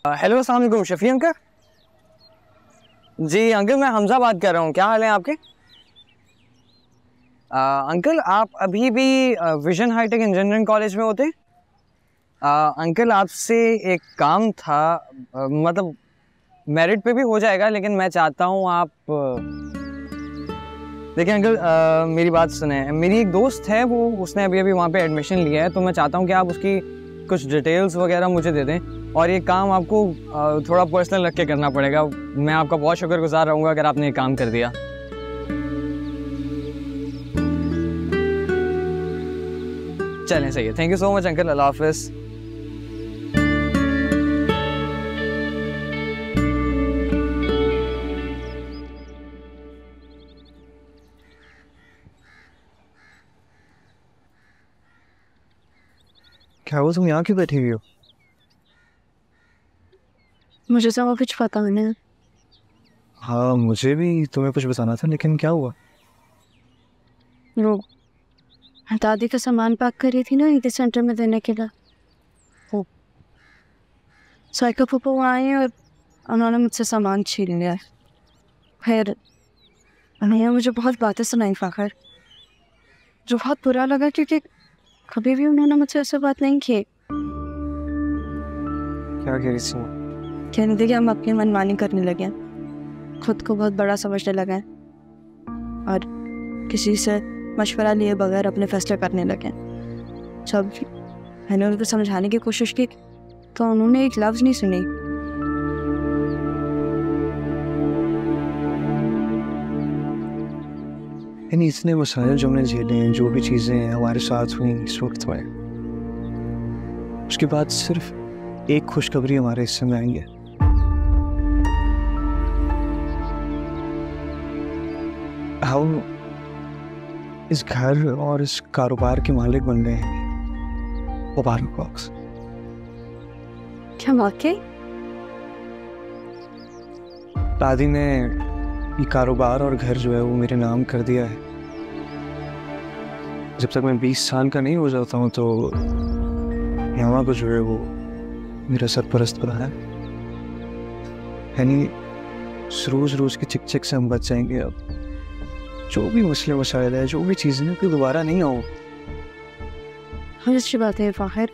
Hello, अस्सलाम वालेकुम Shafi uncle. जी uncle, मैं हमजा बात कर रहा हूँ। क्या हाल है आपके? अंकल, आप अभी भी विजन हाईटेक इंजीनियरिंग कॉलेज में होते? अंकल, आपसे एक काम था। मतलब मेरिट पे भी हो जाएगा, लेकिन मैं चाहता हूँ आप देखिए अंकल, मेरी बात सुने। मेरी एक दोस्त है, वो उसने अभी अभी वहाँ पे एडमिशन लिया है, तो मैं चाहता हूँ कि आप उसकी कुछ डिटेल्स वगैरह मुझे दे दें। और ये काम आपको थोड़ा पर्सनल रख के करना पड़ेगा। मैं आपका बहुत शुक्रगुजार रहूँगा अगर आपने ये काम कर दिया। चलें, सही है। Thank you so much uncle. अल्लाह हाफिज़। क्या हुआ, तुम यहाँ क्यों बैठी हुई हो? मुझे तो वो कुछ पता नहीं। हाँ, मुझे भी तुम्हें कुछ बताना था, लेकिन क्या हुआ? वो दादी का सामान पैक करी थी ना ईदी सेंटर में देने के लिए। वो साइका पप्पा वहाँ आए और उन्होंने मुझसे सामान छीन लिया। फिर उन्होंने मुझे बहुत बातें सुनाई फाखर, जो बहुत बुरा लगा, क्योंकि कभी भी उन्होंने मुझसे ऐसे बात नहीं की। क्या कह रही थी? कहने थे कि हम अपनी मनमानी करने लगे, खुद को बहुत बड़ा समझने लगे और किसी से मशवरा लिए बगैर अपने फैसले करने लगे। जब मैंने उनको समझाने की कोशिश की तो उन्होंने एक लफ्ज़ नहीं सुनी। यानी इतने मसाइल जो हमने झेले हैं, जो भी चीज़ें हमारे साथ हुई इस वक्त में, उसके बाद सिर्फ एक खुशखबरी हमारे हिस्से में आई है। हम इस घर और इस कारोबार के मालिक बन गए हैं। मुबारकबाद। क्या वाकई? दादी ने ये कारोबार और घर जो है वो मेरे नाम कर दिया है। जब तक मैं 20 साल का नहीं हो जाता हूँ तो यहाँ को जो है वो मेरा सरपरस्त बना है। यानी रोज रोज के चिक चिक से हम बच जाएंगे। अब जो भी मसले मसाइल है, जो भी चीज़ें, कोई दोबारा नहीं आओ। हाँ, अच्छी बात है फाहिर,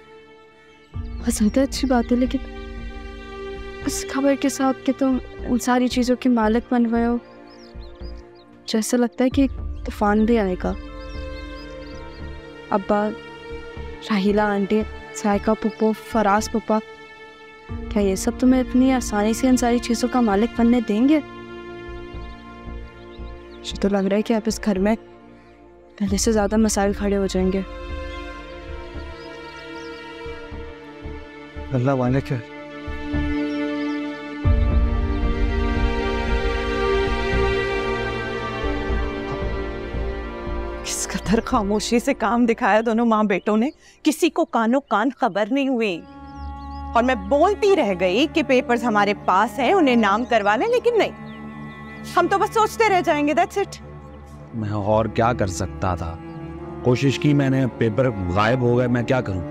बहुत ज़्यादा अच्छी बात है, लेकिन उस खबर के साथ कि तुम उन सारी चीज़ों के मालिक बन गए हो, जैसा लगता है कि तूफान भी आएगा। अब्बा, राहिला आंटी, साइका पुप्पो, फराज पुप्पा, क्या ये सब तुम्हें इतनी आसानी से इन सारी चीज़ों का मालिक बनने देंगे? मुझे तो लग रहा है कि आप इस घर में पहले से ज़्यादा मसाइल खड़े हो जाएंगे। अल्लाह मालिक है। किस कदर खामोशी से काम दिखाया दोनों माँ बेटों ने, किसी को कानो कान खबर नहीं हुई। और मैं बोलती रह गई कि पेपर्स हमारे पास हैं, उन्हें नाम करवा लें, लेकिन नहीं, हम तो बस सोचते रह जाएंगे। That's it. मैं और क्या कर सकता था? कोशिश की मैंने, पेपर गायब हो गए, मैं क्या करूं?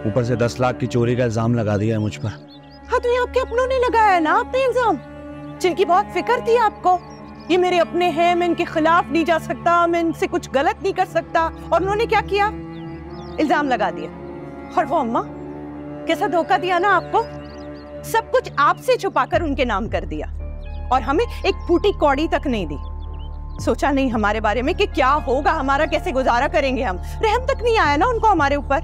ऊपर से 10 लाख की चोरी का इल्जाम लगा दिया है मुझ पर। हाँ, तो ये आपके अपनों ने लगाया ना अपने इल्जाम, जिनकी बहुत फिक्र थी आपको। ये मेरे अपने हैं, मैं इनके खिलाफ नहीं जा सकता, मैं इनसे कुछ गलत नहीं कर सकता। और उन्होंने क्या किया? इल्जाम लगा दिया। और वो अम्मा, कैसा धोखा दिया ना आपको। सब कुछ आपसे छुपाकर उनके नाम कर दिया और हमें एक फूटी कौड़ी तक नहीं दी। सोचा नहीं हमारे बारे में कि क्या होगा हमारा, कैसे गुजारा करेंगे हम। रहम तक नहीं आया ना उनको हमारे ऊपर।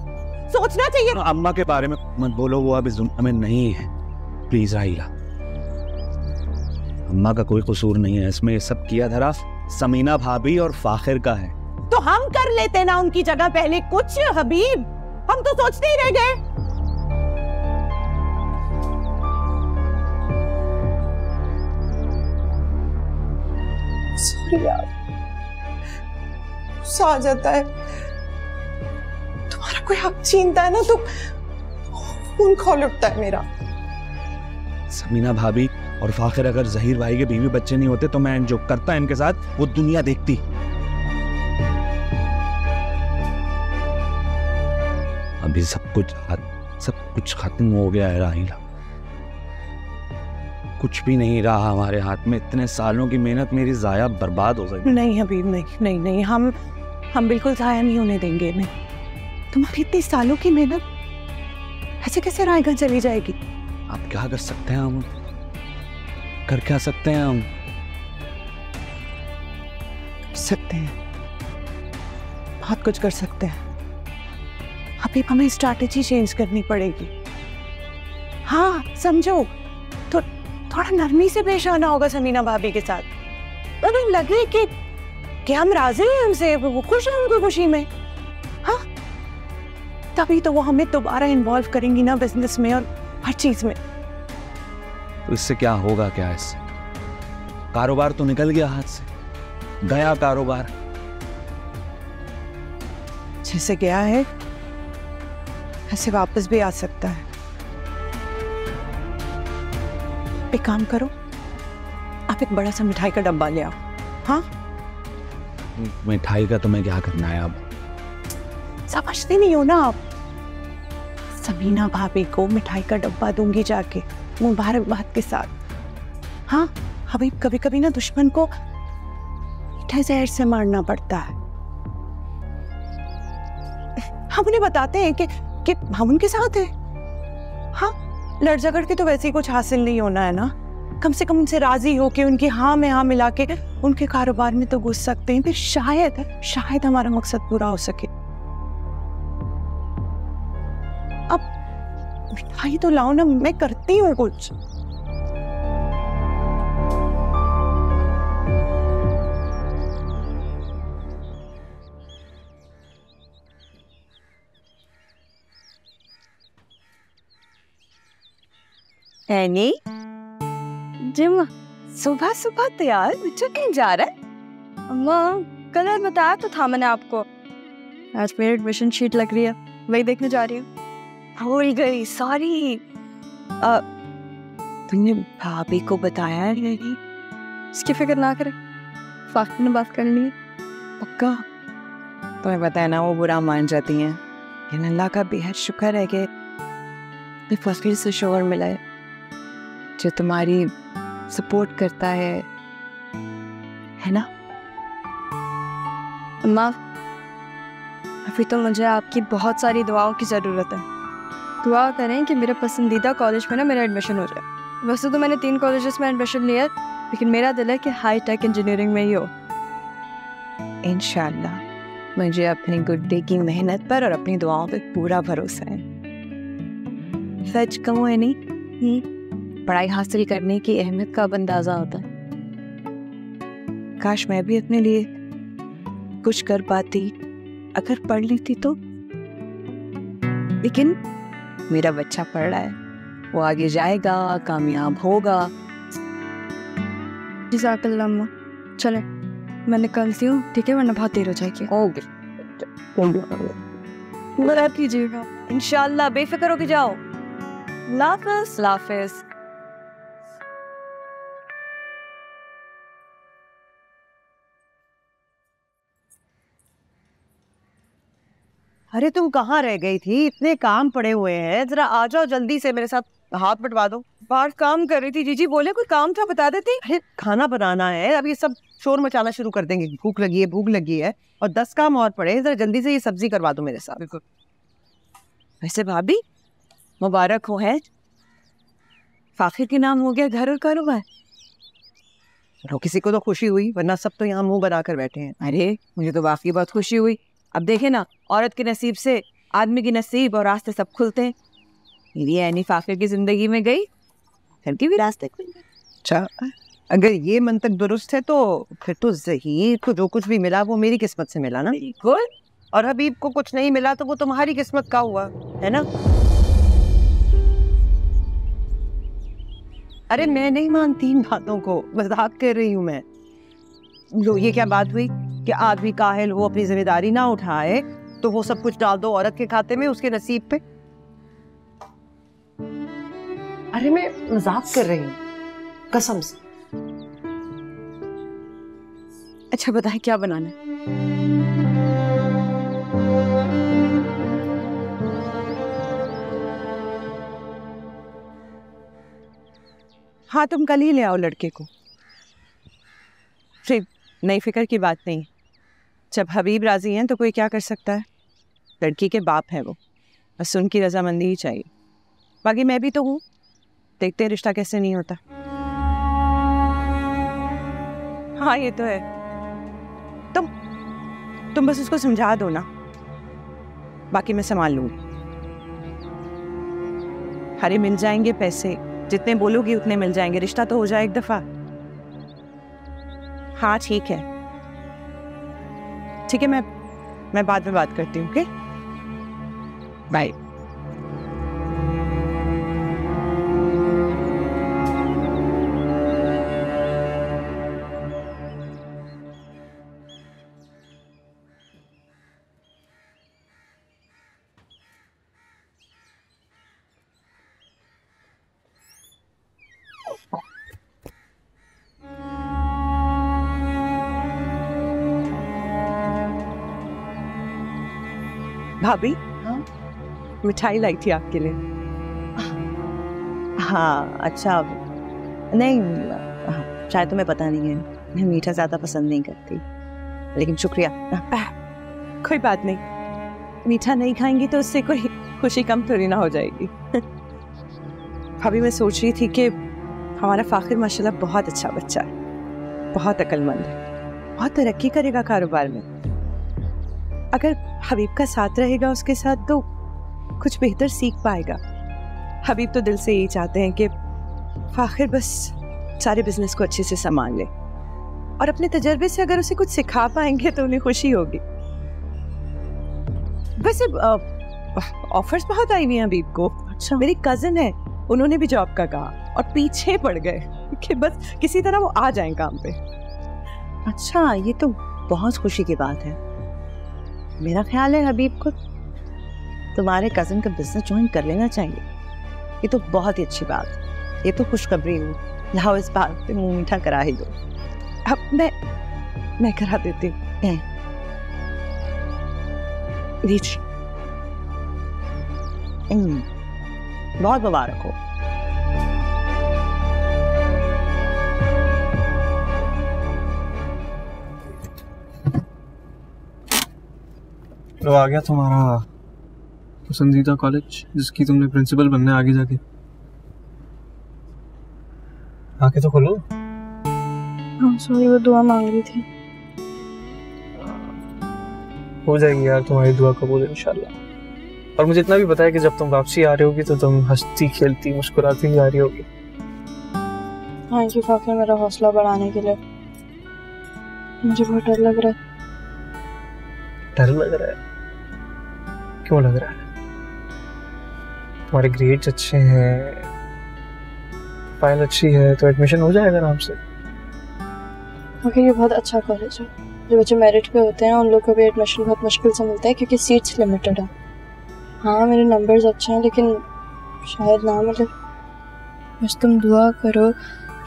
सोचना चाहिए। अम्मा के बारे में मत बोलो, वो अब इस दुनिया में नहीं है। प्लीज राहिला, अम्मा का कोई कसूर नहीं है इसमें। ये सब किया धरा समीना भाभी और फाखिर का है। तो हम कर लेते ना उनकी जगह पहले कुछ। हबीब, हम तो सोचते ही रह गए। सॉरी यार, गुस्सा आ जाता है। तुम्हारा कोई हक छीनता है ना तो खून खौल उठता है मेरा। समीना भाभी और फाखिर अगर जहीर भाई के बीवी बच्चे नहीं होते तो मैं जो करता इनके साथ वो दुनिया देखती। अभी सब कुछ खत्म हो गया है राहिला। कुछ भी नहीं रहा हमारे हाथ में। इतने सालों की मेहनत मेरी जाया बर्बाद हो गई। नहीं हबीब, नहीं नहीं नहीं, हम बिल्कुल जाया नहीं होने देंगे। नहीं, तुम्हारी इतनी सालों की मेहनत ऐसे कैसे रायगढ़ चली जाएगी? आप क्या कर सकते हैं? हम कर क्या सकते हैं? हम कर सकते हैं, बहुत कुछ कर सकते हैं। अभी हमें स्ट्रैटेजी चेंज करनी पड़ेगी। हाँ समझो, तो थोड़ा नरमी से पेश आना होगा समीना भाभी के साथ। उन्हें लगे कि हम राजी हैं उनसे, वो खुश हैं उनकी खुशी में। हाँ, तभी तो वो हमें दोबारा इन्वॉल्व करेंगी ना बिजनेस में और हर चीज में। तो इससे क्या होगा? क्या इससे? कारोबार तो निकल गया हाथ से, गया कारोबार। जैसे गया है ऐसे वापस भी आ सकता है। एक काम करो, आप एक बड़ा सा मिठाई का डब्बा ले आओ। हाँ, मिठाई का तुम्हें क्या करना है अब? समझते नहीं हो ना आप? समीना भाभी को मिठाई का डब्बा दूंगी जाके, मुबारकबाद के साथ। हाँ हबीब, कभी कभी ना दुश्मन को मीठे जहर से मारना पड़ता है। हम उन्हें बताते हैं कि हम उनके साथ हैं। हाँ, लड़ झगड़ के तो वैसे ही कुछ हासिल नहीं होना है ना। कम से कम उनसे राजी हो के उनकी हाँ में हाँ मिला के उनके कारोबार में तो घुस सकते हैं। फिर शायद हमारा मकसद पूरा हो सके। अब मिठाई तो लाओ ना, मैं करती हूँ कुछ। एनी जी माँ, सुबह सुबह तैयार, बच्चा कहीं जा रहा है? अम्मा कल बताया तो था मैंने आपको, आज मेरी एडमिशन शीट लग रही है, वही देखने जा रही हूँ। भूल गई, सॉरी। तुमने भाभी को बताया नहीं? इसकी फिक्र ना करें, फाख्र ने बात करनी है। पक्का? तुम्हें पता है ना वो बुरा मान जाती हैं। लेकिन अल्लाह का बेहद शुक्र है कि फर्स्ट से शोहर मिला है जो तुम्हारी सपोर्ट करता है ना? अम्मा अभी तो मुझे आपकी बहुत सारी दुआओं की ज़रूरत है। दुआ करें कि मेरे पसंदीदा कॉलेज में ना मेरा एडमिशन हो जाए। वैसे तो मैंने 3 कॉलेजेस में एडमिशन लिया है, लेकिन मेरा दिल है कि हाई टेक इंजीनियरिंग में ही हो। इंशाल्लाह। मुझे अपनी गुड्डे की मेहनत पर और अपनी दुआओं पर पूरा भरोसा है। सच कहूँ है नहीं, पढ़ाई हासिल करने की अहमियत का अब अंदाजा होता है। काश मैं भी अपने लिए कुछ कर पाती, अगर पढ़ लेती तो। लेकिन मेरा बच्चा पढ़ रहा है, वो आगे जाएगा, कामयाब होगा। जज़ाकल्लाह अम्मा, चले मैं निकलती हूँ, ठीक है, वरना बहुत देर हो जाएगी। ओके, बता कीजिएगा। इंशाल्लाह, बेफिक्र होके जाओ। लाफिज लाफिज। अरे तुम कहाँ रह गई थी? इतने काम पड़े हुए हैं, जरा आ जाओ जल्दी से, मेरे साथ हाथ बटवा दो। बाहर काम कर रही थी। जीजी बोले कोई काम था, बता देती। अरे खाना बनाना है, अब ये सब शोर मचाना शुरू कर देंगे। भूख लगी है और 10 काम और पड़े हैं। जरा जल्दी से ये सब्जी करवा दो मेरे साथ। बिल्कुल। वैसे भाभी मुबारक हो, है फाखिर के नाम हो गया घर और कारोबार। किसी को तो खुशी हुई, वरना सब तो यहाँ मुंह बना कर बैठे हैं। अरे मुझे तो वाकई बहुत खुशी हुई। अब देखे ना, औरत के नसीब से आदमी की नसीब और रास्ते सब खुलते हैं। मेरी ऐनी फाखिर की जिंदगी में गई, घर के भी रास्ते खुल गए। अच्छा, अगर ये मंतक दुरुस्त है तो फिर तो ज़हीर को जो कुछ भी मिला वो मेरी किस्मत से मिला ना। बिल्कुल। और हबीब को कुछ नहीं मिला तो वो तुम्हारी किस्मत का हुआ, है ना? अरे मैं नहीं मानती इन बातों को, मजाक कर रही हूँ मैं। लो, ये क्या बात हुई कि आदमी काहिल हो, अपनी जिम्मेदारी ना उठाए तो वो सब कुछ डाल दो औरत के खाते में, उसके नसीब पे। अरे मैं मजाक कर रही हूँ, कसम से। अच्छा बताए क्या बनाना है? हाँ तुम कल ही ले आओ लड़के को। फिर नई फिक्र की बात नहीं, जब हबीब राजी हैं तो कोई क्या कर सकता है। लड़की के बाप हैं वो, बस उनकी रजामंदी ही चाहिए। बाकी मैं भी तो हूँ, देखते हैं रिश्ता कैसे नहीं होता। हाँ ये तो है, तुम बस उसको समझा दो ना, बाकी मैं संभाल लूंगी। अरे मिल जाएंगे पैसे, जितने बोलोगी उतने मिल जाएंगे, रिश्ता तो हो जाए एक दफा। हाँ ठीक है ठीक है, मैं बाद में बात करती हूँ। Okay bye. भाभी, मिठाई लाई थी आपके लिए। हाँ अच्छा, नहीं शायद तुम्हें पता नहीं है, मैं मीठा ज़्यादा पसंद नहीं करती, लेकिन शुक्रिया। कोई बात नहीं, मीठा नहीं खाएंगी तो उससे कोई खुशी कम थोड़ी ना हो जाएगी। भाभी मैं सोच रही थी कि हमारा फाखिर माशाल्लाह बहुत अच्छा बच्चा है, बहुत अक्लमंद है, बहुत तरक्की करेगा कारोबार में। अगर हबीब का साथ रहेगा उसके साथ तो कुछ बेहतर सीख पाएगा। हबीब तो दिल से यही चाहते हैं कि फाखिर बस सारे बिजनेस को अच्छे से संभाल ले, और अपने तजर्बे से अगर उसे कुछ सिखा पाएंगे तो उन्हें खुशी होगी। वैसे ऑफर्स बहुत आई हुई हैं हबीब को। अच्छा, मेरी कजिन है, उन्होंने भी जॉब का कहा और पीछे पड़ गए कि बस किसी तरह वो आ जाएं काम पे। अच्छा, ये तो बहुत खुशी की बात है। मेरा ख्याल है हबीब को तुम्हारे कजिन का बिजनेस ज्वाइन कर लेना चाहिए। ये तो बहुत ही अच्छी बात है, ये तो खुशखबरी हुई। लाओ इस बात पे मुंह मीठा करा ही दो। अब मैं करा देती हूँ। बहुत मुबारक हो। तो आ गया तुम्हारा पसंदीदा कॉलेज, जिसकी तुमने प्रिंसिपल बनना है आगे जाके। आके तो खोलो। हाँ सॉरी, वो दुआ मांग रही थी। हो जाएगी यार तुम्हारी दुआ कबूल इंशाल्लाह। और मुझे इतना भी पता है कि जब तुम वापसी आ रही होगी तो तुम हंसती खेलती मुस्कुराती ही आ रही होगी। थैंक यू फाखिर, मेरा हौसला बढ़ाने के लिए। मुझे बहुत डर लग रहा है। डर लग रहा है? क्यों लग रहा है? तुम्हारे ग्रेड्स अच्छे हैं, फाइल अच्छी है, तो एडमिशन हो जाएगा आराम से। फाखिर ये बहुत अच्छा कॉलेज है। जो बच्चे मेरिट पे होते हैं उन लोग को भी एडमिशन बहुत मुश्किल से मिलता है क्योंकि सीट्स लिमिटेड है। हाँ मेरे नंबर्स अच्छे हैं लेकिन शायद ना मिले। बस तुम दुआ करो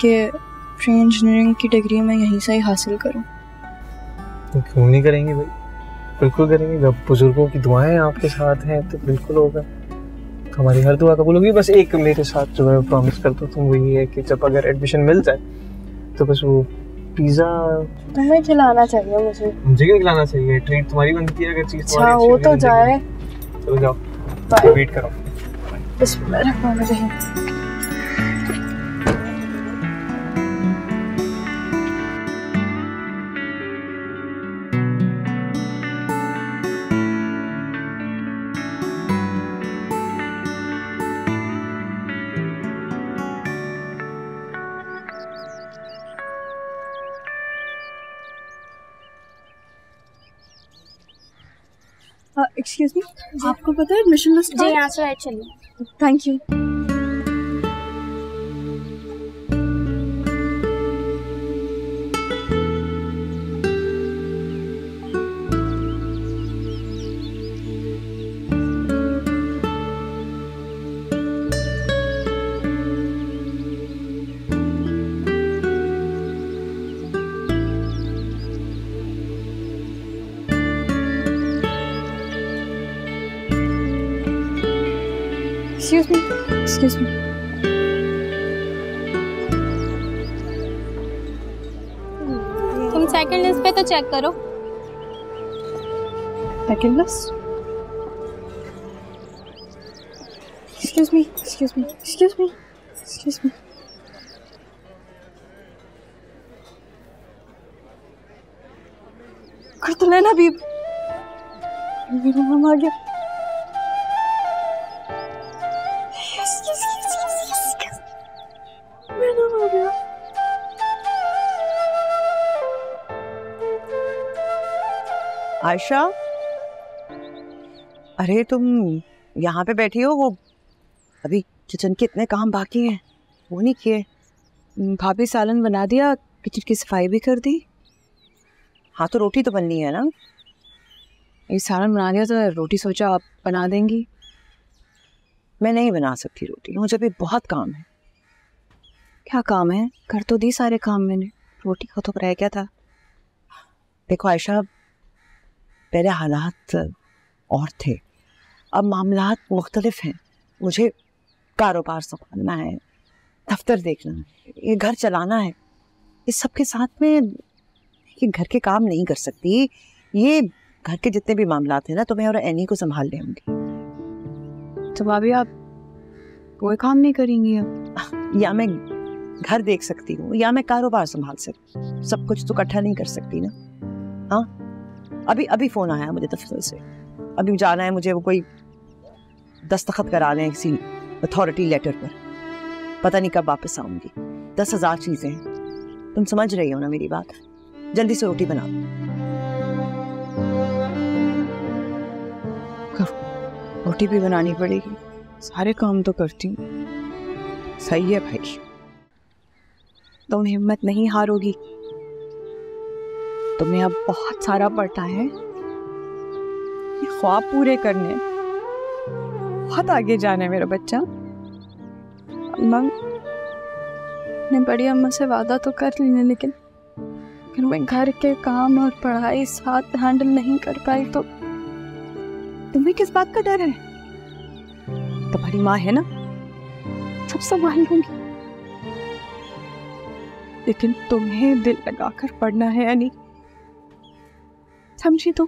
कि प्री इंजीनियरिंग की डिग्री मैं यहीं से ही हासिल करूँ। तो क्यों नहीं करेंगे भाई, बिल्कुल करेंगे। जब बुजुर्गों की दुआएं आपके साथ हैं तो बिल्कुल होगा, हमारी हर दुआ कबूल होगी। बस एक मेरे साथ जो मैं प्रॉमिस करता हूँ वो ये है कि जब अगर एडमिशन मिल जाए तो बस वो पिज़्ज़ा तुम्हें खिलाना चाहिए मुझे क्यों खिलाना चाहिए? ट्रीट तुम्हारी बनती है अगर चीज़ अच्छा हो तो जाए। चलो जाओ, वेट करो। बिस्मिल्लाह। एक्सक्यूज मी, आपको पता है एडमिशन लिस्ट? जी यहाँ से राइट चलिए। Thank you. Excuse me. Second list पे तो चेक करो। Second list? Excuse me, excuse me, excuse me, excuse me. कर तो लेना हबीब, मेरा नाम आ गया। Yes yes yes yes yes, मेरा नाम आ गया। आयशा, अरे तुम यहाँ पे बैठी हो? वो अभी किचन के इतने काम बाकी हैं, वो नहीं किए? भाभी सालन बना दिया, किचन की सफाई भी कर दी। हाँ तो रोटी तो बननी है ना? ये सालन बना दिया तो रोटी सोचा आप बना देंगी। मैं नहीं बना सकती रोटी, मुझे भी बहुत काम है। क्या काम है? कर तो दी सारे काम मैंने, रोटी का तो रह गया था। देखो आयशा, पहले हालात और थे, अब मामलात मुख्तलिफ हैं। मुझे कारोबार संभालना है, दफ्तर देखना है, ये घर चलाना है। इस सब के साथ में ये घर के काम नहीं कर सकती। ये घर के जितने भी मामलात हैं ना, तो मैं और एनी को संभाल लेंगी। तो भाभी आप कोई काम नहीं करेंगी अब? या मैं घर देख सकती हूँ या मैं कारोबार संभाल सकती हूँ, सब कुछ तो इकट्ठा नहीं कर सकती ना। हाँ, अभी फोन आया मुझे दफ्तर से, अभी जाना है मुझे, वो कोई दस्तखत कराने हैं किसी अथॉरिटी लेटर पर। पता नहीं कब वापस आऊंगी। 10,000 चीजें हैं, तुम समझ रही हो ना मेरी बात? जल्दी से रोटी बना दो। रोटी भी बनानी पड़ेगी, सारे काम तो करती हूँ। सही है भाई, तुम हिम्मत नहीं हारोगी। तुम्हें अब बहुत सारा पड़ता है, ये ख्वाब पूरे करने, बहुत आगे जाना है मेरा बच्चा। अम्मा ने बड़ी अम्मा से वादा तो कर लिया, लेकिन फिर मैं घर के काम और पढ़ाई साथ हैंडल नहीं कर पाई। तो तुम्हें किस बात का डर है? तुम्हारी माँ है ना, सब संभाल लूंगी। लेकिन तुम्हें दिल लगाकर पढ़ना है यानी, समझी तुम?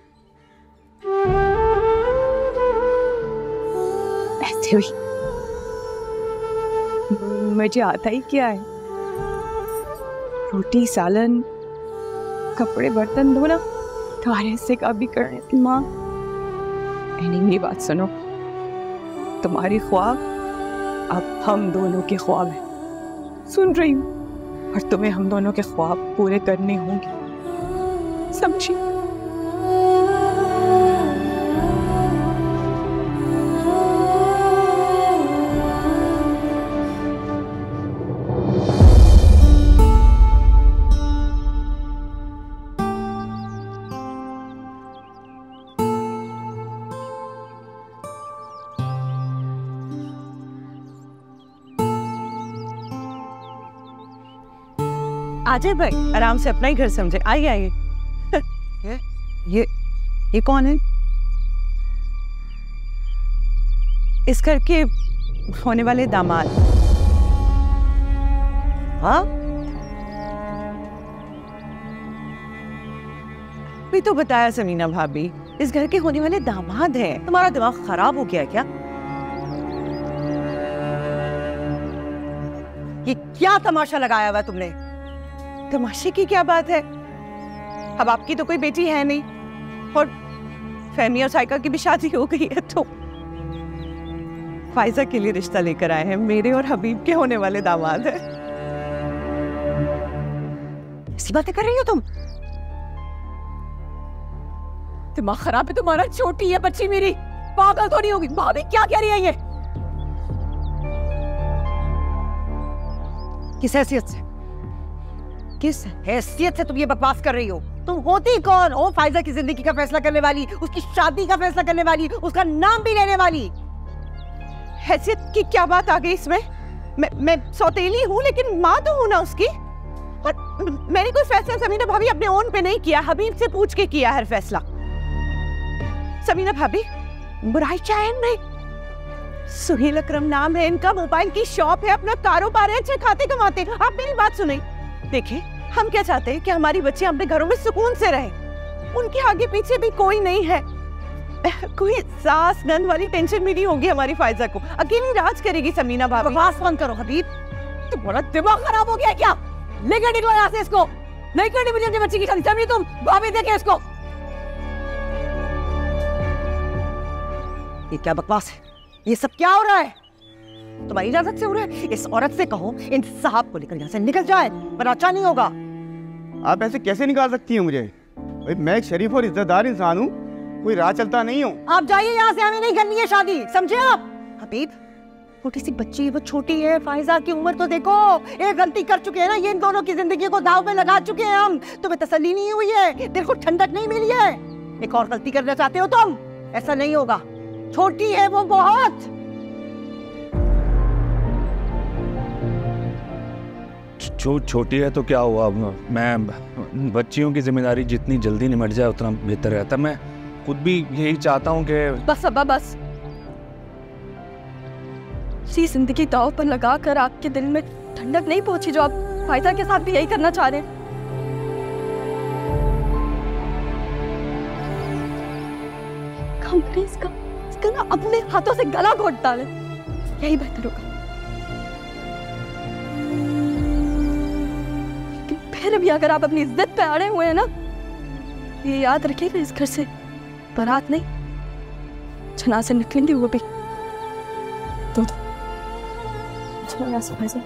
ऐसे हुई मुझे आता ही क्या है, रोटी सालन कपड़े बर्तन धोना, तुम्हारे हिस्से का भी करने। माँ नहीं, मेरी बात सुनो, तुम्हारी ख्वाब अब हम दोनों के ख्वाब है, सुन रही हूँ, और तुम्हें हम दोनों के ख्वाब पूरे करने होंगे, समझी? आजे भाई, आराम से, अपना ही घर समझे। आइए आइए। ये कौन है? इस घर के होने वाले दामाद। हाँ, भी तो बताया समीना भाभी, इस घर के होने वाले दामाद हैं। तुम्हारा दिमाग खराब हो गया क्या? ये क्या तमाशा लगाया हुआ तुमने? तमाशे की क्या बात है? अब आपकी तो कोई बेटी है नहीं, और फहमी और साइका की भी शादी हो गई है, तो फाइजा के लिए रिश्ता लेकर आए हैं। मेरे और हबीब के होने वाले दामाद हैं। ऐसी बातें कर रही हो तुम? दिमाग खराब है तुम्हारा? छोटी है बच्ची मेरी, पागल तो नहीं होगी? भाभी क्या कह रही है ये? किस हैसियत से, किस हैसियत से तुम ये बकवास कर रही हो? तुम होती कौन हो? फाइजा की जिंदगी का फैसला करने वाली, उसकी शादी का फैसला करने वाली, उसका नाम भी लेने वाली। हैसियत की क्या बात आ गई इसमें? मैं सौतेली हूँ, लेकिन माँ तो हूँ ना उसकी। और मैंने कोई फैसला समीना भाभी अपने ओन पे नहीं किया, हबीब से पूछ के किया हर फैसला। समीना भाभी, बुराई चाहे नहीं, सुहेल अकरम नाम है इनका, मोबाइल की शॉप है, अपना कारोबार है, अच्छे खाते कमाते। आप मेरी बात सुने, देखिए हम क्या चाहते हैं कि हमारी बच्चियां अपने घरों में सुकून से रहें। उनके आगे पीछे भी कोई नहीं है। कोई सास नंद वाली टेंशन भी नहीं होगी हमारी फायजा को। अकेली राज करेगी समीना भाभी। बकवास बंद करो हबीब, तुम्हारा दिमाग खराब हो गया क्या? लेकर निकलो यहाँ से इसको। नहीं करनी मुझे अपनी बच्ची की शादी। समझी तुम? भाभी देखे इसको। ये क्या बकवास है? ये सब क्या हो रहा है? तुम्हारी इजाजत से हो रहा है? इस औरत से कहो इन साहब को लेकर यहाँ से निकल जाए, पर अच्छा नहीं होगा। आप ऐसे कैसे निकाल सकती हैं मुझे? भाई मैं एक शरीफ और इज्जतदार इंसान हूँ, कोई राह चलता नहीं हूँ। आप जाइए यहाँ से, हमें नहीं करनी है शादी, समझे आप? हबीब, छोटी सी बच्ची है, वो छोटी है। फायजा की उम्र तो देखो। एक गलती कर चुके हैं ना, ये इन दोनों की जिंदगी को दाव में लगा चुके हैं हम। तुम्हें तसल्ली नहीं हुई है, दिल को ठंडक नहीं मिली है। एक और गलती करना चाहते हो तुम? ऐसा नहीं होगा। छोटी है वो बहुत। छोटी है तो क्या हुआ? मैं बच्चियों की जिम्मेदारी जितनी जल्दी निमट जाए उतना बेहतर रहता। मैं खुद भी यही चाहता हूँ कि बस अब्बा बस। सी जिंदगी दाव पर लगा कर आपके दिल में ठंडक नहीं पहुंची जो आप फायदा के साथ भी यही करना चाह रहे हैं। इसका ना अपने हाथों से गला घोट डाले, यही बेहतर होगा। लेकिन फिर भी अगर आप अपनी इज्जत पे अड़े हुए हैं ना, ये याद रखिएगा, इस घर से बारात नहीं छना से निकलेंगे वो भी। तो चलो यहाँ से फैसला।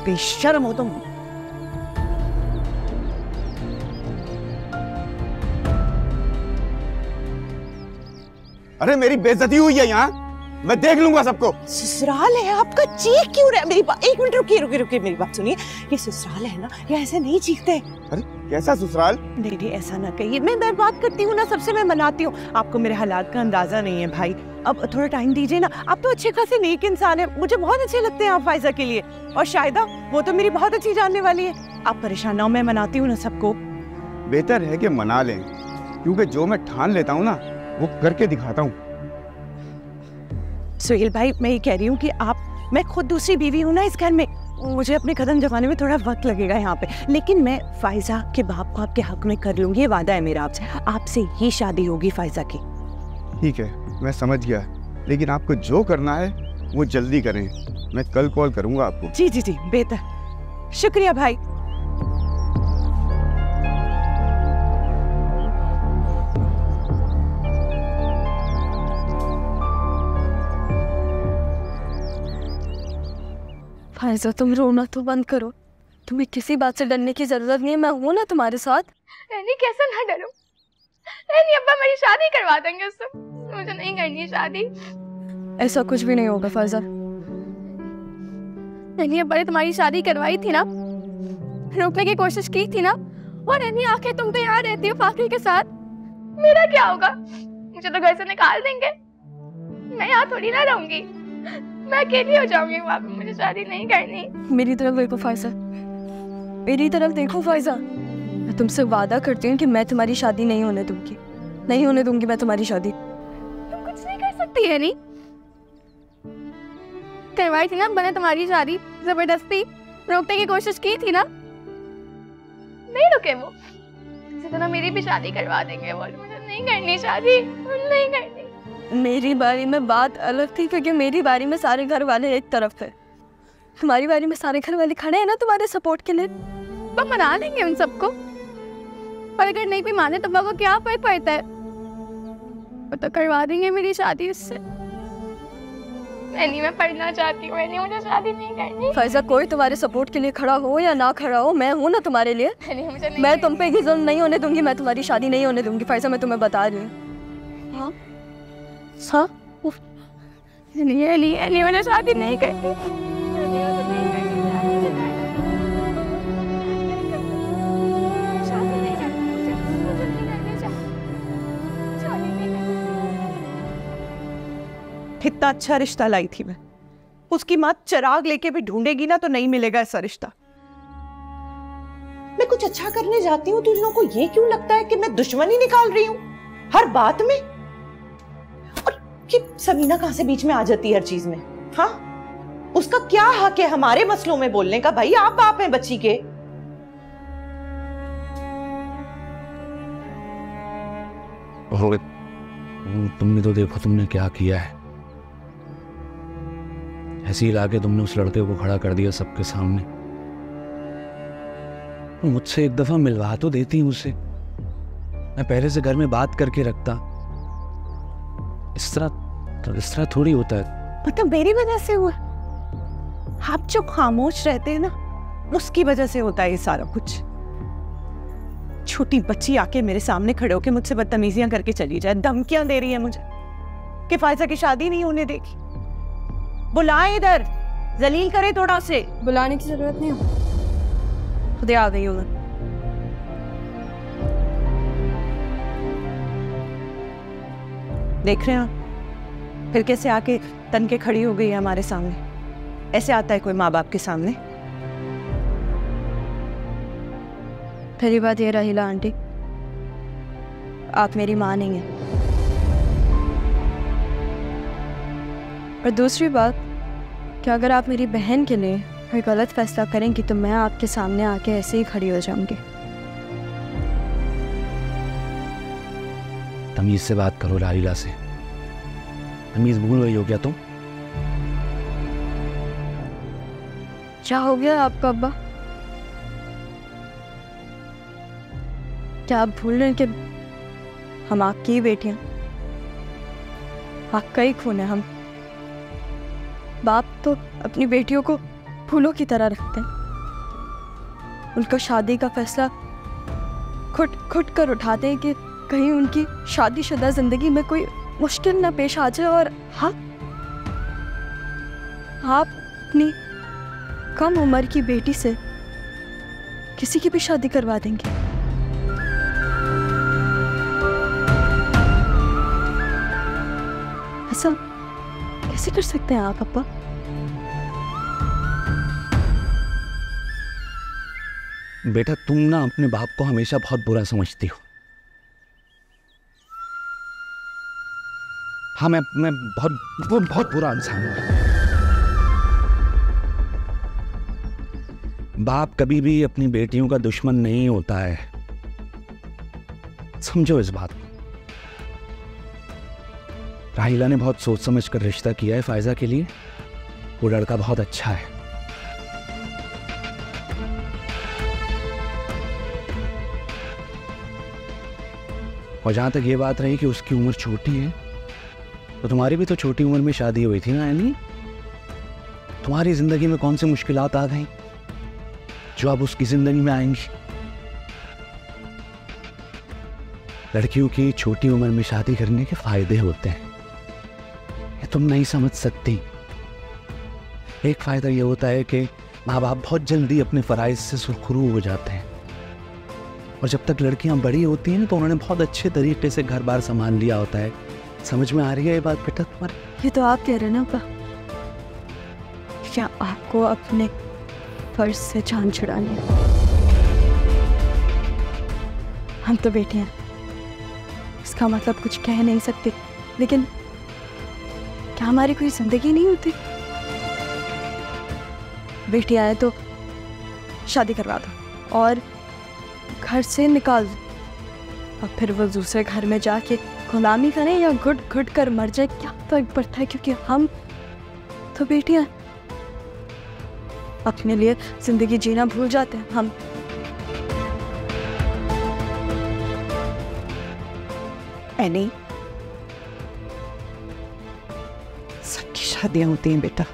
बेशर्म हो तुम। अरे मेरी बेइज्जती हुई है यहाँ, मैं देख लूंगा सबको। ससुराल है आपका, चीख क्यों रहा है? मेरी बात एक मिनट रुकिए मेरी बात सुनिए। ये ससुराल है ना, ये ऐसे नहीं चीखते। अरे कैसा ससुराल? नहीं ऐसा ना कहिए। मैं बात करती हूँ ना, सबसे मैं मनाती हूँ। आपको मेरे हालात का अंदाजा नहीं है भाई, अब थोड़ा टाइम दीजिए ना। आप तो अच्छे खासे नेक इंसान है, मुझे बहुत अच्छे लगते हैं आप फायजा के लिए। और शायदा वो तो मेरी बहुत अच्छी जानने वाली है। आप परेशान ना हो, मैं मनाती हूँ ना सबको। बेहतर है कि मना लें, क्योंकि जो मैं ठान लेता हूँ ना वो करके दिखाता हूँ। सुहेल भाई, मैं ये कह रही हूँ कि मैं खुद दूसरी बीवी हूँ ना इस घर में, मुझे अपने कदम जमाने में थोड़ा वक्त लगेगा यहाँ पे। लेकिन मैं फायजा के बाप को आपके हक में कर लूंगी, ये वादा है मेरा आपसे। आपसे ही शादी होगी फायजा की। ठीक है, मैं समझ गया, लेकिन आपको जो करना है वो जल्दी करें। मैं कल कॉल करूंगा आपको। जी जी जी, बेहतर, शुक्रिया भाई। फायजा तुम रोना तो बंद करो, तुम्हें किसी बात से डरने की जरूरत नहीं है, मैं हूं ना तुम्हारे साथ। नहीं कैसे ना डरूं? नहीं अब्बा मेरी शादी करवा देंगे उससे, मुझे नहीं करनी शादी। ऐसा कुछ भी नहीं होगा फायजा। नहीं अब्बा ने तुम्हारी शादी करवाई थी ना, रोकने की कोशिश की थी ना, और नहीं आके तुम तो यहाँ रहती हो फाकरी के साथ, मेरा क्या होगा? मुझे तो घर से निकाल देंगे, मैं यहाँ थोड़ी ना रहूंगी, मैं अकेली हो जाऊंगी वहाँ पे। मुझे शादी नहीं करनी। मेरी तरफ देखो फायजा, मेरी तरफ देखो फायजा, मैं तुमसे वादा करती हूँ कि मैं तुम्हारी शादी नहीं होने दूंगी, नहीं होने दूंगी मैं तुम्हारी शादी। तुम कुछ नहीं कर सकती है। नहीं करवाई थी ना मैंने तुम्हारी शादी, जबरदस्ती रोकने की कोशिश की थी ना, नहीं रुके वो। इसी तरह मेरी भी शादी करवा देंगे वो। मुझे नहीं करनी शादी, नहीं करनी। मेरी बारी में बात अलग थी, क्योंकि मेरी बारी में सारे घर वाले एक तरफ थे, तुम्हारी बारी में सारे घर वाले खड़े हैं ना तुम्हारे सपोर्ट के लिए। तो मना लेंगे उन सबको, पर अगर नहीं भी माने तो को क्या फर्क पड़ता है? वो तो करवा देंगे मेरी शादी उससे। मैं पढ़ना चाहती हूँ, मुझे शादी नहीं करनी। फैजा कोई तुम्हारे सपोर्ट के लिए खड़ा हो या ना खड़ा हो, मैं हूँ ना तुम्हारे लिए। मैं तुम पे जुल्म नहीं होने दूंगी, मैं तुम्हारी शादी नहीं होने दूंगी फैजा, मैं तुम्हें बता रही हूँ। हाँ हाँ नहीं मुझे शादी नहीं करनी। इतना अच्छा रिश्ता लाई थी मैं, उसकी माँ चिराग लेके भी ढूंढेगी ना तो नहीं मिलेगा ऐसा रिश्ता। मैं कुछ अच्छा करने जाती हूँ तो इन लोगों को ये क्यों लगता है कि मैं दुश्मनी निकाल रही हूँ हर बात में? कि समीना कहां से बीच में आ जाती है हर चीज में? हाँ, उसका क्या हक है हमारे मसलों में बोलने का? भाई आप बाप हैं बच्ची के। तुमने तो देखो तुमने क्या किया है। ऐसे ही लाके तुमने उस लड़के को खड़ा कर दिया सबके सामने। मुझसे एक दफा मिलवा तो देती उसे, मैं पहले से घर में बात करके रखता। इस तरह थोड़ी होता है। मतलब मेरी वजह से हुआ? आप जो खामोश रहते हैं ना, उसकी वजह से होता है ये सारा कुछ। छोटी बच्ची आके मेरे सामने खड़े होके मुझसे बदतमीजियां करके चली जाए, धमकियां दे रही है मुझे कि फायजा की शादी नहीं होने देगी। बुलाए इधर, जलील करे थोड़ा से। बुलाने की जरूरत नहीं हो, खुद आ गई हूँ। देख रहे हैं फिर कैसे आके तन के खड़ी हो गई है हमारे सामने। ऐसे आता है कोई माँ बाप के सामने? पहली बात ये राहिला आंटी, आप मेरी माँ नहीं हैं। और दूसरी बात कि अगर आप मेरी बहन के लिए कोई गलत फैसला करेंगी तो मैं आपके सामने आके ऐसे ही खड़ी हो जाऊंगी। तमीज से बात करो राहिला से। तमीज भूल गई हो क्या तुम? क्या हो गया आपका अब्बा? क्या आप भूल रहे हैं कि हम आपकी ही बेटियां, आपका ही खून है। हम बाप तो अपनी बेटियों को फूलों की तरह रखते हैं। उनका शादी का फैसला खुद कर उठाते हैं कि कहीं उनकी शादीशुदा जिंदगी में कोई मुश्किल ना पेश आ जाए। और आप अपनी कम उम्र की बेटी से किसी की भी शादी करवा देंगे। ऐसा कैसे कर सकते हैं आप अब्बा? बेटा तुम ना अपने बाप को हमेशा बहुत बुरा समझती हो। हाँ, मैं बहुत बुरा इंसान हूं। बाप कभी भी अपनी बेटियों का दुश्मन नहीं होता है, समझो इस बात को। राहिला ने बहुत सोच समझ कर रिश्ता किया है फायजा के लिए। वो लड़का बहुत अच्छा है। और जहां तक ये बात रही कि उसकी उम्र छोटी है, तो तुम्हारी भी तो छोटी उम्र में शादी हुई थी ना यानी। तुम्हारी जिंदगी में कौन सी मुश्किलात आ गई जो अब उसकी जिंदगी में आएंगी? लड़कियों की छोटी उम्र में शादी करने के फायदे होते हैं, ये तुम नहीं समझ सकती। एक फायदा ये होता है कि माँ बाप बहुत जल्दी अपने फराइज से सुरखरू हो जाते हैं। और जब तक लड़कियां बड़ी होती हैं तो उन्होंने बहुत अच्छे तरीके से घर बार संभाल लिया होता है। समझ में आ रही है ये बात बेटा तुम्हारे? ये तो आप कह रहे हैं ना अब्बा, क्या आपको अपने फर्ज से जान छुड़ानी है? हम तो बेटियां, इसका मतलब कुछ कह नहीं सकते, लेकिन क्या हमारी कोई जिंदगी नहीं होती? बेटियां हैं तो शादी करवा दो और घर से निकाल दो, और फिर वो दूसरे घर में जाके गुलामी करें या घुट घुट कर मर जाए, क्या फर्क पड़ता है? क्योंकि हम तो बेटियां अपने लिए जिंदगी जीना भूल जाते हैं। हम नहीं, सबकी शादियां होती हैं बेटा,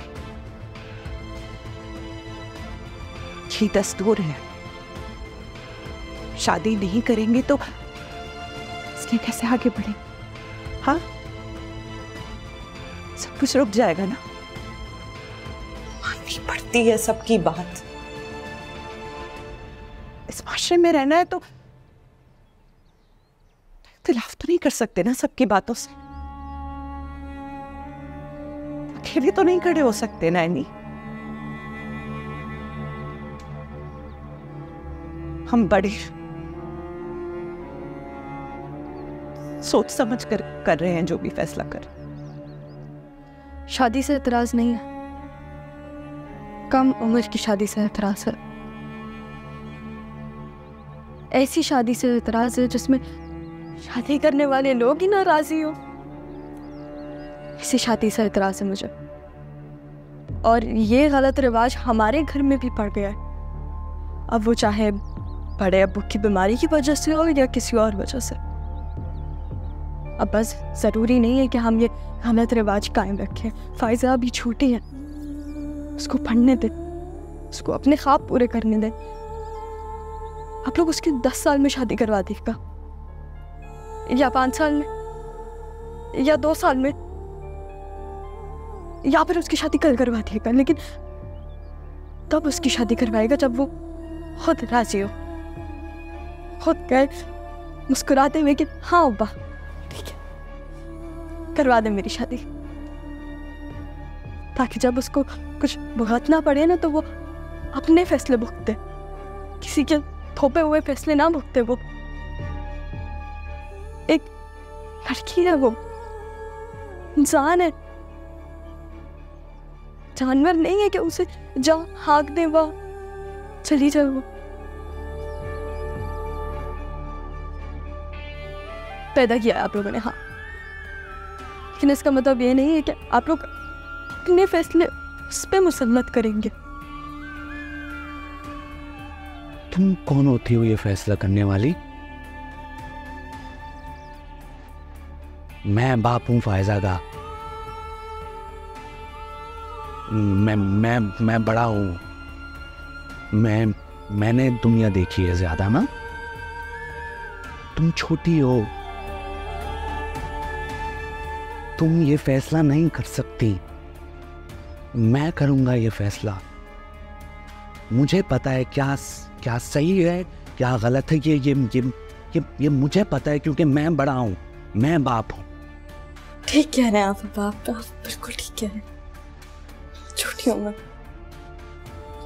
ये दस्तूर है। शादी नहीं करेंगे तो इसलिए कैसे आगे बढ़े? हाँ, सब कुछ रुक जाएगा ना। माननी पड़ती है सबकी बात। इस माशरे में रहना है तो इख्तिलाफ तो नहीं कर सकते ना सबकी बातों से। अकेले तो नहीं खड़े हो सकते ना। नहीं, हम बड़े सोच समझ कर रहे हैं जो भी फैसला कर। शादी से एतराज नहीं है, कम उम्र की शादी से एतराज है। ऐसी शादी से एतराज है जिसमें शादी करने वाले लोग ही नाराजी हो। इसी शादी से एतराज है मुझे। और ये गलत रिवाज हमारे घर में भी पड़ गया है। अब वो चाहे बड़े अब्बू की बीमारी की वजह से हो या किसी और वजह से। अब बस ज़रूरी नहीं है कि हम ये गलत रिवाज कायम रखें। फाइजा अभी छोटी है, उसको पढ़ने दें, उसको अपने ख्वाब पूरे करने दें। आप लोग उसकी 10 साल में शादी करवा देगा, या 5 साल में, या 2 साल में, या फिर उसकी शादी कल करवा देगा। लेकिन तब उसकी शादी करवाएगा जब वो खुद राजी हो, खुद कहे मुस्कुराते हुए कि हाँ अब्बा ठीक है, करवा दे मेरी शादी, ताकि जब उसको कुछ भुगतना पड़े ना तो वो अपने फैसले भुगते, किसी के थोपे हुए फैसले ना भुगते। वो एक लड़की है, वो इंसान है, जानवर नहीं है कि उसे जा हाँक दे वह चली जाए। वो पैदा किया है आप लोगों ने, हाँ, लेकिन इसका मतलब ये नहीं है कि आप लोग अपने फैसले उस पे मुसल्लत करेंगे। तुम कौन होती हो ये फैसला करने वाली? मैं बाप हूं फायजा का। मैं बड़ा हूं। मैंने दुनिया देखी है ज्यादा ना। तुम छोटी हो, तुम ये फैसला नहीं कर सकती। मैं करूंगा ये फैसला। मुझे पता है क्या सही है क्या गलत है। ये मुझे पता है क्योंकि मैं बड़ा हूं, मैं बाप हूं। ठीक कह रहे हैं आप बाप, बिल्कुल ठीक कह रहे हैं। छोटी उम्र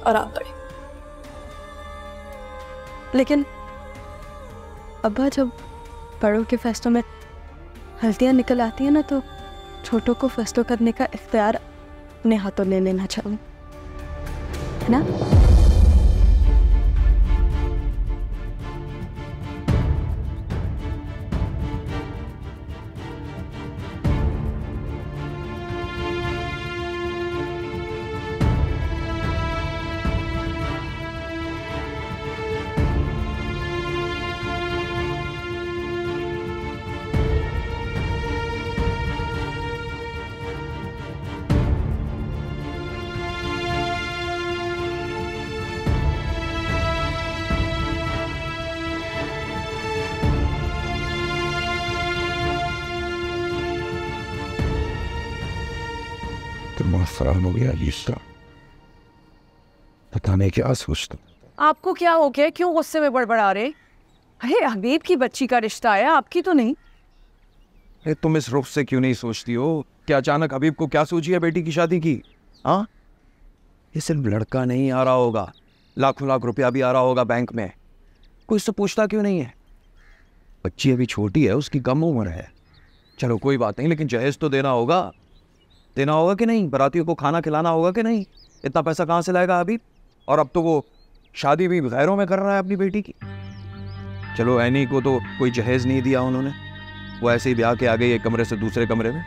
और आप बड़े। लेकिन अब्बा, जब बड़ों के फैसलों में गलतियां निकल आती है ना, तो छोटों को फैसलों करने का इख्तियार अपने हाथों ले लेना चाहिए, है ना? दिमाग खराब हो गया इसका, पता नहीं क्या सोचता। आपको क्या हो गया, क्यों गुस्से में बड़बड़ा रहे? अरे हबीब की बच्ची का रिश्ता है, आपकी तो नहीं। अरे तुम इस रुख से क्यों नहीं सोचती हो? क्या अचानक हबीब को क्या सोची है बेटी की शादी की? हाँ, ये सिर्फ लड़का नहीं आ रहा होगा, लाखों लाख रुपया भी आ रहा होगा बैंक में। कोई इससे पूछता क्यों नहीं है? बच्ची अभी छोटी है, उसकी कम उम्र है। चलो कोई बात नहीं, लेकिन जहेज तो देना होगा कि नहीं? बारातियों को खाना खिलाना होगा कि नहीं? इतना पैसा कहाँ से लाएगा हबीब? और अब तो वो शादी भी गैरों में कर रहा है अपनी बेटी की। चलो ऐनी को तो कोई जहेज नहीं दिया उन्होंने, वो ऐसे ही ब्याह के आ गई एक कमरे से दूसरे कमरे में।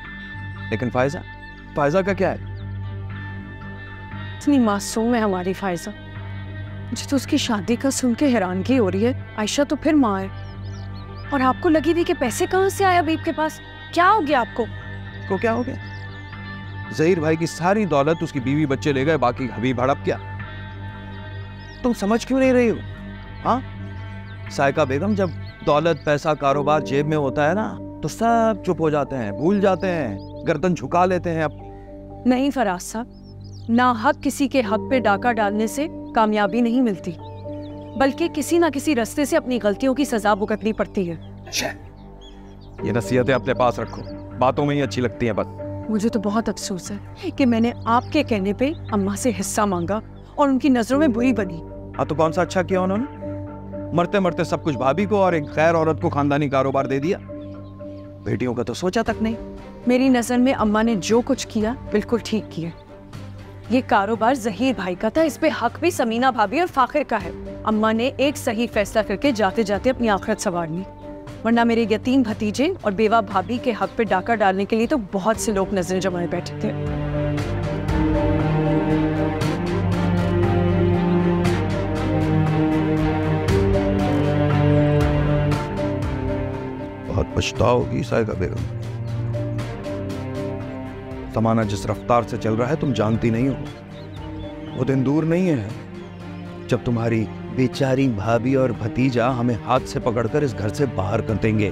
लेकिन फायजा का क्या है? इतनी मासूम है हमारी फायजा, मुझे तो उसकी शादी का सुन के हैरानगी हो रही है। आयशा तो फिर माँ है, और आपको लगी हुई कि पैसे कहाँ से आए हबीब के पास? क्या हो गया आपको? को क्या हो गया? ज़हीर भाई की सारी दौलत उसकी बीवी बच्चे ले गए, बाकी हबीब हड़प गया। तुम समझ क्यों नहीं रही हो? हाँ सायका बेगम, जब दौलत पैसा कारोबार जेब में होता है ना, तो सब चुप हो जाते हैं, भूल जाते हैं, गर्दन झुका लेते हैं। अब नहीं फराज साहब, ना हक किसी के हक पे डाका डालने से कामयाबी नहीं मिलती, बल्कि किसी ना किसी रास्ते से अपनी गलतियों की सजा भुगतनी पड़ती है। ये नसीहतें अपने पास रखो, बातों में ही अच्छी लगती हैं बस। मुझे तो बहुत अफसोस है कि मैंने आपके कहने पे अम्मा से हिस्सा मांगा और उनकी नजरों में बुरी बनी। हाँ तो कौन सा अच्छा किया उन्होंने? मरते मरते सब कुछ भाभी को और एक गैर औरत को खानदानी कारोबार दे दिया। बेटियों का तो सोचा तक नहीं। मेरी नजर में अम्मा ने जो कुछ किया बिल्कुल ठीक किया। ये कारोबार जहीर भाई का था, इस पे हक भी समीना भाभी और फाखिर का है। अम्मा ने एक सही फैसला करके जाते जाते अपनी आखिरत संवार ली, वरना मेरे यतीम भतीजे और बेवा भाभी के हक पे डाका डालने के लिए तो बहुत से लोग नजरें जमाए बैठे थे। बहुत पछताओगी साइका बेगम। जमाना जिस रफ्तार से चल रहा है तुम जानती नहीं हो। वो दिन दूर नहीं है जब तुम्हारी बेचारी भाभी और भतीजा हमें हाथ से पकड़कर इस घर से बाहर कर देंगे।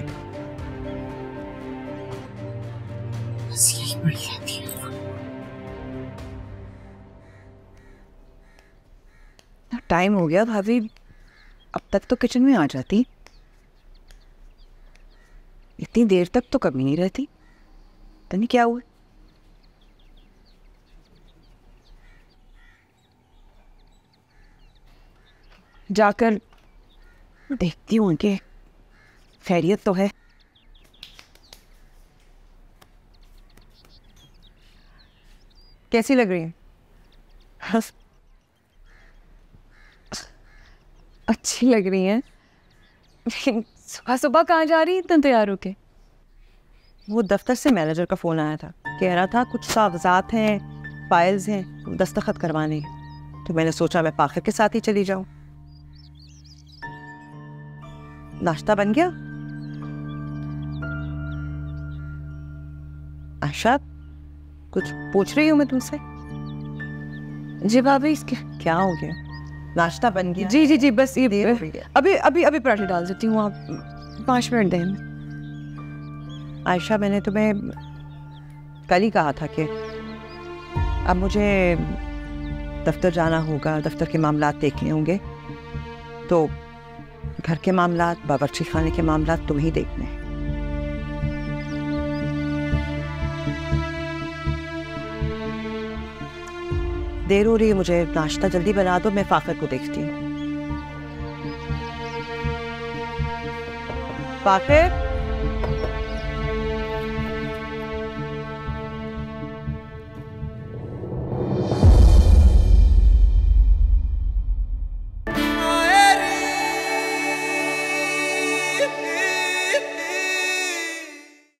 बस यही बड़ी रहती है। टाइम हो गया भाभी, अब तक तो किचन में आ जाती। इतनी देर तक तो कभी नहीं रहती, पता नहीं क्या हुआ। जाकर देखती हूँ कि खैरियत तो है। कैसी लग रही है? अच्छी लग रही है। सुबह सुबह कहाँ जा रही है इतना तैयार होके? वो दफ्तर से मैनेजर का फ़ोन आया था, कह रहा था कुछ कागजात हैं, फाइल्स हैं, दस्तखत करवाने हैं। तो मैंने सोचा मैं फाखिर के साथ ही चली जाऊं। नाश्ता बन गया? आशा, कुछ पूछ रही हूँ मैं तुमसे? जी भाभी, इसके क्या हो गया? नाश्ता बन गया? जी जी जी, बस ये देर हो गया। अभी अभी अभी पराठे डाल देती हूँ, आप 5 मिनट दें। आयशा, मैंने तुम्हें कल ही कहा था कि अब मुझे दफ्तर जाना होगा, दफ्तर के मामलात देखने होंगे, तो घर के मामलात, बावर्ची खाने के मामलात तुम ही देखने हैं। देर हो रही है, मुझे नाश्ता जल्दी बना दो, मैं फाखिर को देखती हूँ। फाखिर,